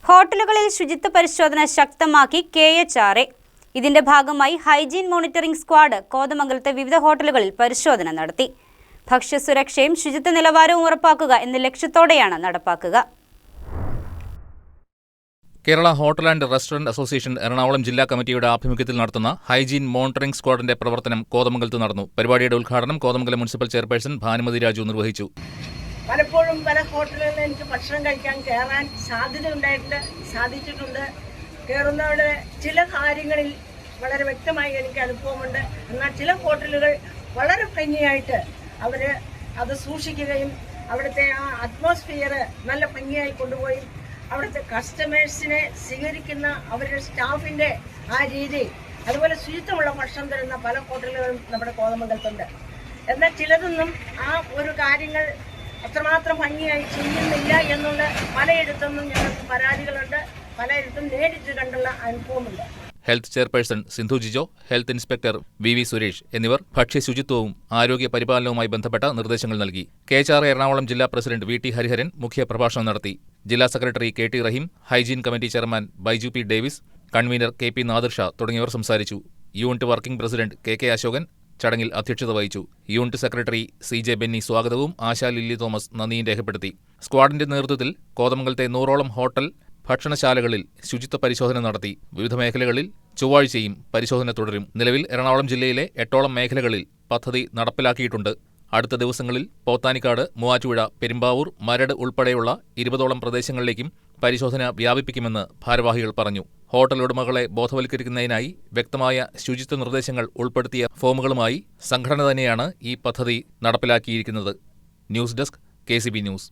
ഹോട്ടലുകളിൽ ശുചിത്വ പരിശോധന ശക്തമാക്കി KHRA. ഇതിന്റെ ഭാഗമായി ഹൈജീൻ മോണിറ്ററിംഗ് സ്ക്വാഡ് കോതമംഗലത്തെ വിവിധ ഹോട്ടലുകളിൽ പരിശോധന നടത്തി. ഭക്ഷ്യസുരക്ഷയും ശുചിത്വ നിലവാരവും ഉറപ്പാക്കുക എന്ന ലക്ഷ്യത്തോടെയാണ് നടപ്പാക്കുക. Kerala hotel and restaurant association Ernakulam ജില്ലാ കമ്മിറ്റിയുടെ ആഭിമുഖ്യത്തിൽ നടത്തുന്ന ഹൈജീൻ മോണിറ്ററിംഗ് സ്ക്വാഡിന്റെ പ്രവർത്തനം കോതമംഗലത്ത് നടന്നു. പരിപാടിയുടെ ഉദ്ഘാടനം കോതമംഗലം മുനിസിപ്പൽ ചെയർപേഴ്സൺ ഭാനുമതി രാജു നിർവഹിച്ചു. പലപ്പോഴും പല ഹോട്ടലുകളിൽ എനിക്ക് ഭക്ഷണം കഴിക്കാൻ കയറാൻ സാധിച്ചിട്ടുണ്ട്. കയറുന്നവരുടെ ചില കാര്യങ്ങളിൽ വളരെ വ്യക്തമായി എനിക്ക് അനുഭവമുണ്ട്. എന്നാൽ ചില ഹോട്ടലുകൾ വളരെ ഭംഗിയായിട്ട് അവർ അത് സൂക്ഷിക്കുകയും അവിടുത്തെ ആ അറ്റ്മോസ്ഫിയർ നല്ല ഭംഗിയായി കൊണ്ടുപോയി അവിടുത്തെ കസ്റ്റമേഴ്സിനെ സ്വീകരിക്കുന്ന അവരുടെ സ്റ്റാഫിൻ്റെ ആ രീതി, അതുപോലെ ശുചിത്വമുള്ള ഭക്ഷണം തരുന്ന പല ഹോട്ടലുകളും നമ്മുടെ കോതമംഗലത്തുണ്ട്. എന്നാൽ ചിലതൊന്നും ആ ഒരു കാര്യങ്ങൾ അത്രമാത്രം ഭംഗിയായി ചെയ്യുന്നില്ല എന്നുള്ള പലയിടത്തുനിന്നും ഞങ്ങൾക്ക് പരാതികളുണ്ട്. പലയിടത്തും നേരിട്ട് കണ്ടുള്ള അനുഭവമുണ്ട്. Health chairperson Sindhu Jijo, health inspector VV Suresh എന്നിവർ ഭക്ഷ്യശുചിത്വവും ആരോഗ്യ പരിപാലനവുമായി ബന്ധപ്പെട്ട നിർദ്ദേശങ്ങൾ നൽകി. KHRA എറണാകുളം ജില്ലാ പ്രസിഡന്റ് VT ഹരിഹരൻ മുഖ്യപ്രഭാഷണം നടത്തി. ജില്ലാ secretary KT Rahim, hygiene committee chairman Baiju P Davis, convenor KP Nadir Shah തുടങ്ങിയവർ സംസാരിച്ചു. Unit working president KK Ashokan ചടങ്ങിൽ അധ്യക്ഷത വഹിച്ചു. യൂണിറ്റ് സെക്രട്ടറി CJ ബെന്നി സ്വാഗതവും ആശാ ലില്ലി തോമസ് നന്ദിയും രേഖപ്പെടുത്തി. സ്ക്വാഡിന്റെ നേതൃത്വത്തിൽ കോതമംഗലത്തെ 100ഓളം ഹോട്ടൽ ഭക്ഷണശാലകളിൽ ശുചിത്വ പരിശോധന നടത്തി. വിവിധ മേഖലകളിൽ ചൊവ്വാഴ്ചയും പരിശോധന തുടരും. നിലവിൽ എറണാകുളം ജില്ലയിലെ 8ഓളം മേഖലകളിൽ പദ്ധതി നടപ്പിലാക്കിയിട്ടുണ്ട്. അടുത്ത ദിവസങ്ങളിൽ പോത്താനിക്കാട്, മൂവാറ്റുപുഴ, പെരുമ്പാവൂർ, മരട് ഉൾപ്പെടെയുള്ള 20ഓളം പ്രദേശങ്ങളിലേക്കും പരിശോധന വ്യാപിപ്പിക്കുമെന്ന് ഭാരവാഹികൾ പറഞ്ഞു. ഹോട്ടൽ ഉടമകളെ ബോധവൽക്കരിക്കുന്നതിനായി വ്യക്തമായ ശുചിത്വ നിർദ്ദേശങ്ങൾ ഉൾപ്പെടുത്തിയ ഫോമുകളുമായി സംഘടന തന്നെയാണ് ഈ പദ്ധതി നടപ്പിലാക്കിയിരിക്കുന്നത്. News desk KCB news.